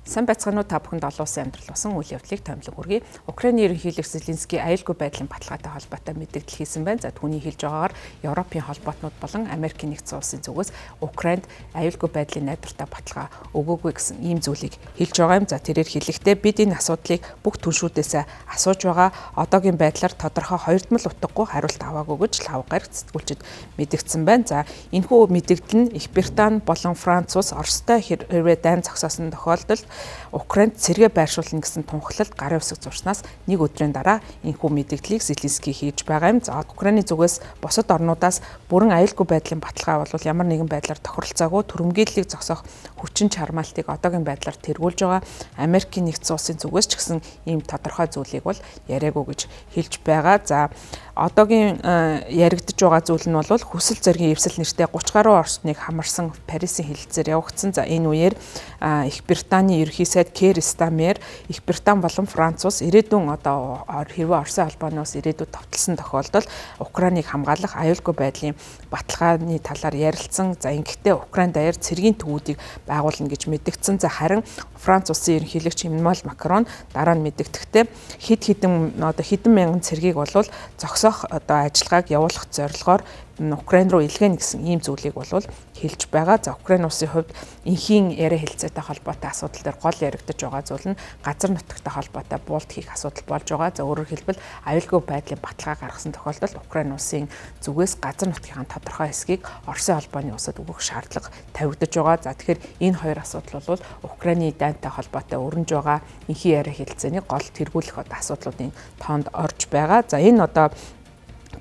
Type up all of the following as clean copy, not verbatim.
Сайн байцгаана уу та бүхэнд олон улсын амьдрал болсон үйл явдлыг томилон хүргэе. Украиний ерөнхийлөгч Зеленский аюулгүй байдлын баталгаатай холбоотой мэдээлэл хийсэн байна. За түүний хэлж байгаагаар Европын холбоотнууд болон Америкийн нэгдсэн улсын зүгээс Украинд аюулгүй байдлын найдвартай баталгаа өгөөгүй гэсэн ийм зүйлийг хэлж байгаа юм. За тэрээр хэлэхдээ бид энэ асуудлыг бүх түншүүдээс асууж байгаа. Одоогийн байдлаар тодорхой хоёрдмол утгагүй хариулт аваагүй гэж лав гарагт сэтгүүлчид мэдгдсэн байна. За энэхүү мэдээлэл нь Их Британи болон Франц улс Оростой хэрвээ дайн зогсоосон тохиолдолд Украинд цэргээ байршуулна гэсэн тунхаглалд гарын үсэг зурснаас нэг өдрийн дараа энэхүү мэдээллийг Зеленский хийж байгаа юм. За Украиний зүгээс бусад орнуудаас бүрэн аюулгүй байдлын баталгаа бол ямар нэгэн байдлаар тохиролцоогүй түрэмгийллийг зогсоох хүчин чармаалтыг одоогийн байдлаар тэргүүлж байгаа. Америкийн нэгдсэн улсын зүгээс ч гэсэн ийм тодорхой зүйлийг бол яриаггүй гэж хэлж байгаа. За одоогийн яригдж байгаа зүйл нь бол хүсэл зоригийн эвсэл нэртэй 30 гаруй орчныг хамарсан Парисын хэлэлцээр явагдсан. За энэ үеэр Их Британий ерөнхий сайд Кер Стамер Их Британи болон Франц улс ирээдүйн одоо хэрвээ Оросын холбооны улс ирээдүйд товтлсон тохиолдолд Украиныг хамгаалах аюулгүй байдлын баталгааны талаар ярилцсан. За ингэхдээ Украин даяар цэргийн төвүүдийг байгуулна гэж мэдгдсэн. За харин Франц улсын ерөнхийлөгч Эммануэль Макрон дараа нь мэдгэдэхдээ хэдэн мянган цэргийг бол зогсоох одоо ажиллагааг явуулах зорилгоор Украин руу илгээнэ гэсэн ийм зүйлийг бол хэлж байгаа. За Украин улсын хувьд энхийн яриа хэлцээтэй холбоотой асуудал дээр гол яригдж байгаа зүйл нь газар нутагтай холбоотой буулт хийх асуудал болж байгаа. За өөрөөр хэлбэл аюулгүй байдлын баталгаа гаргасан тохиолдолд Украин улсын зүгээс газар нутгийн тодорхой хэсгийг Оросын холбооны улсад өгөх шаардлага тавигдж байгаа. За тэгэхээр энэ хоёр асуудал бол Украиний дайнтай холбоотой өрнөж байгаа энхийн яриа хэлцээний гол тэргүүлэх асуудлуудын тоонд орж байгаа. За энэ одоо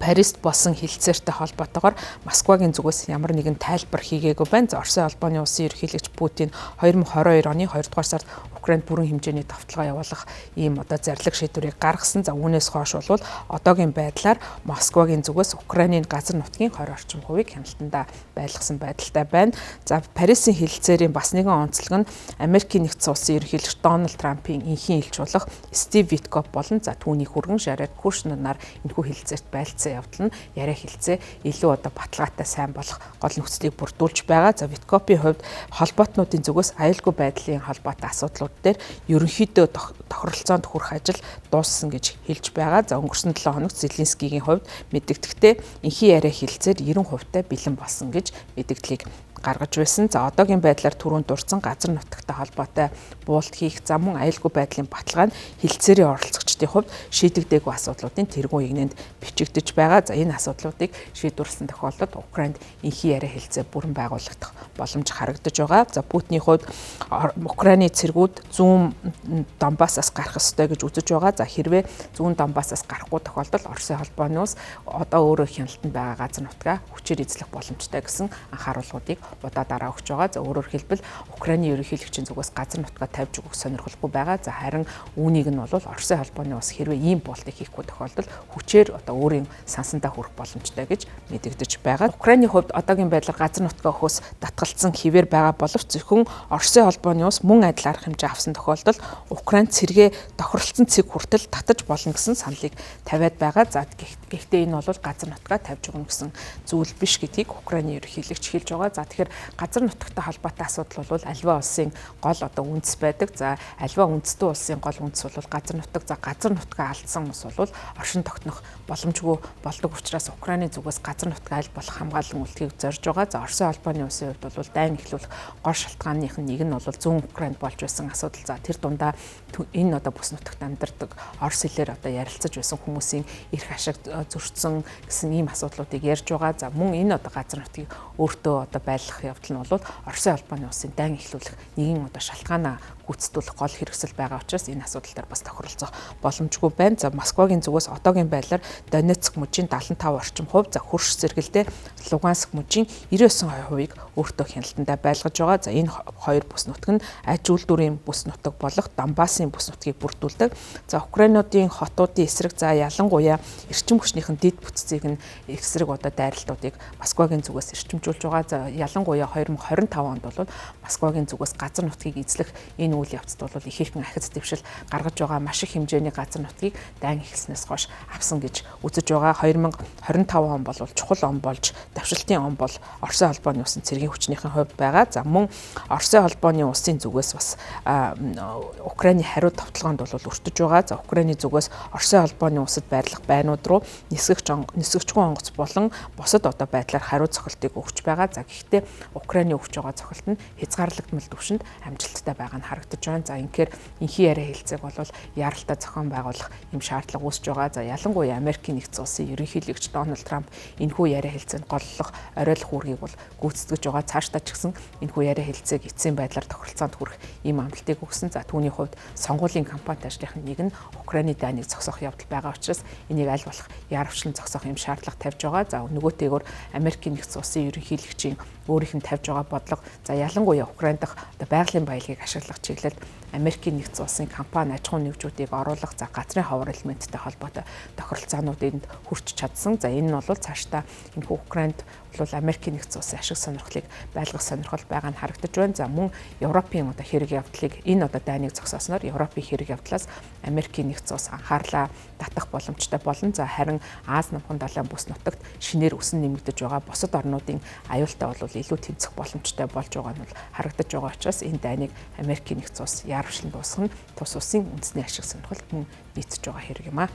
Парист болсон хэлэлцээртэй холбоотойгоор Москвагийн зүгээс ямар нэгэн тайлбар хийгээгүй байна. За Оросын холбооны улсын ерөнхийлөгч Путин 2022 оны 2 дугаар сард Украинд бүрэн хэмжээний давталгаа явуулах ийм одоо зарлиг шийдвэрийг гаргасан. За үүнээс хойш бол одоогийн байдлаар Москвагийн зүгээс Украинийн газар нутгийн 20 орчим хувийг хяналтандаа байлгасан байдалтай байна. За Парисын хэлэлцээрийн бас нэгэн онцлог нь Америкийн нэгдсэн улсын ерөнхийлөгч Дональд Трампын энхийн элч болох Стив Виткоф болон за түүний хүргэн Жаред Кушнераар энэхүү хэлэлцээрт байлцсан явдал нь яриа хэлцээ илүү одоо баталгаатай сайн болох гол нөхцөлийг бүрдүүлж байгаа. За Виткопийн хувьд холбоотнуудын зүгээс аюулгүй байдлын холбоотой асуудлууд дээр ерөнхийдөө тохиролцоонд хүрэх ажил дууссан гэж хэлж байгаа. За өнгөрсөн 7 хоногт Зеленскийгийн хувьд мэдгдэхдээ энхийн яриа хэлцээр 90% бэлэн болсон гэж мэдгдлийг гаргаж байсан. За одоогийн байдлаар түрүүнд дурдсан газар нутагтай холбоотой буулт хийх зам мөн аюулгүй байдлын баталгаа нь хэлэлцээрийн оролцогчдын хувьд шийдэгдээгүй асуудлуудын тэргуун игнэнд бичигдэж байгаа. За энэ асуудлуудыг шийдвэрлсэн тохиолдолд Украинд энхийн яриа хэлцээ бүрэн байгуулагдах боломж харагдаж байгаа. За Путиний хувьд Украины цэргүүд зүүн Донбассаас гарах ёстой гэж үзэж байгаа. За хэрвээ зүүн Донбассаас гарахгүй тохиолдолд Оросын холбооны улс одоо өөрөө хяналтанд байгаа газар нутгаа хүчээр эзлэх боломжтой гэсэн анхааруулгуудыг удаа дараа өгч байгаа. За өөрөөр хэлбэл Украиний ерөнхийлөгчийн зүгээс газар нутгаа тавьж өгөх сонирхолгүй байгаа. За харин үүнийг нь бол Оросын холбооны улс хэрвээ ийм болтыг хийхгүй тохиолдолд хүчээр одоо өөрийн сансандаа хүрэх боломжтой гэж мэдэгдэж байгаа. Украиний хувьд одоогийн байдлаар газар нутгаа өгөхөөс татгалцсан хэвээр байгаа боловч зөвхөн Оросын холбооны улс мөн адил арга хэмжээ авсан тохиолдолд Украинд цэргээ тохиролцсон цэг хүртэл татаж болно гэсэн саналыг тавиад байгаа. За гэхдээ энэ бол газар нутгаа тавьж өгнө гэсэн зүйл биш гэдгийг Украиний ерөнхийлөгч хэлж байгаа. За тэгэхээр газар нутагтай холбоотой асуудал бол альва улсын гол одоо үндэс байдаг. За альва үндэстэй улсын гол үндэс бол газар нутаг. За газар нутгаа алдсан ус бол оршин тогтнох боломжгүй болдог учраас Украиний зүгээс газар нутгаа аль болох хамгаалан үлдэхийг зорж байгаа. За Оросын холбооны улсын хувьд бол дайн эхлүүлэх гол шалтгааных нь нэг нь бол зүүн Украинд болж байсан асуудал. За тэр дундаа энэ одоо бүс нутагт амьдардаг Орос хэлээр одоо ярилцаж байсан хүмүүсийн эрх ашиг зөрчсөн гэсэн ийм асуудлуудыг ярьж байгаа. За мөн энэ одоо газар нутгийг өөртөө одоо байлгах явдал нь бол Оросын холбооны улсын дайн эхлүүлэх нэгэн одоо шалтгаанаа гүйцэтгүүлэх гол хэрэгсэл байгаа учраас энэ асуудал дээр бас тохиролцох боломжгүй байна. За Москвагийн зүгээс одоогийн байдлаар Донецк мужийн 75 орчим хувь, за хөрш зэрэгэлдээ Луганск мужийн 99% өөртөө хяналтандаа байлгаж байгаа. За энэ хоёр бүс нутаг нь аж үйлдвэрийн бүс нутаг болох Донбассын бүс нутгийг бүрдүүлдэг. За Украинуудын хотуудын эсрэг за ялангуяа эрчим хүчнийхэн дэд бүтцийг нь эсрэг одоо дайралтуудыг Москвагийн зүгээс эрчимжүүлж байгаа. За ялангуяа 2025 онд бол Москвагийн зүгээс газар нутгийг эзлэх энэ үйл явцад бол их хэрхэн ахиц дэвшил гаргаж байгаа, маш их хэмжээний газар нутгийг дайн эхэлснээс хойш авсан гэж үзэж байгаа. 2025 он бол чухал он болж давшилтын он бол Оросын холбооны улсын цэргийн хүчнийхэн хувьд байгаа. За мөн Оросын холбооны улсын зүгээс бас Украины хариу тавталгаанд бол өртөж байгаа. За Украины зүгээс Оросын холбооны улсад байрлах байнууд руу нисгэгчгүй онгоц болон бусад одоо байдлаар хариу цохилтыг өгч байгаа. За гэхдээ Украины өгч байгаа цохилт нь хязгаарлагдмал түвшинд амжилттай байгаа нь харагдаж байна. За инхээр инхий яриа хэлцээг бол яаралтай зохион байгуулах юм шаардлага үүсэж байгаа. За ялангуяа Америкийн нэгдсэн улсын ерөнхийлөгч Дональд Трамп энэхүү яриа хэлцээнд голлох, оройлох үүргийг бол гүйцэтгэж байгаа. Цаашдаа ч гэсэн энэхүү яриа хэлцээг эцсийн байдлаар тохиролцоонд хүрэх ийм амлалтыг өгсөн. За түүний хувьд сонгуулийн кампанит ажлынхын нэг нь Украины дайныг зогсоох явдал байгаа учраас энийг аль болох яарвчлан зогсоох юм шаардлага тавьж байгаа. За нөгөөтэйгөр Америкийн нэгдсэн улсын ерөнхийлөгчийн өөрийнх нь тавьж байгаа бодлого за ялангуяа Украинд дахь байгалийн баялагийг ашиглах чиглэлд Америкийн нэгдсэн улсын компани аж ахуйн нэгжүүдийг оруулах за газрын ховор элементтэй холбоотой тохиролцоонуудад хүрч чадсан. За энэ нь бол цаашдаа энэхүү Украинд бол Америкийн нэгдсэн улсын ашиг сонирхлыг байлгах сонирхол байгаа нь харагдаж байна. За мөн Европын одоо хэрэг явдлыг энэ одоо дайныг зогсоосноор Европын хэрэг явдлаас Америкийн нэгдсэн улс анхаарлаа татах боломжтой болно. За харин Аз намхан далайн бүс нутагт шинээр өсөн нэмэгдэж байгаа бусад орнуудын аюултай бол илүү тэмцэх боломжтой болж байгаа нь бол харагдаж байгаа учраас энэ дайныг Америкийн нэгдсэн улс яарвчлан дуусгах нь тус улсын үндэсний ашиг сонирхолд мөн нийцэж байгаа хэрэг юм аа.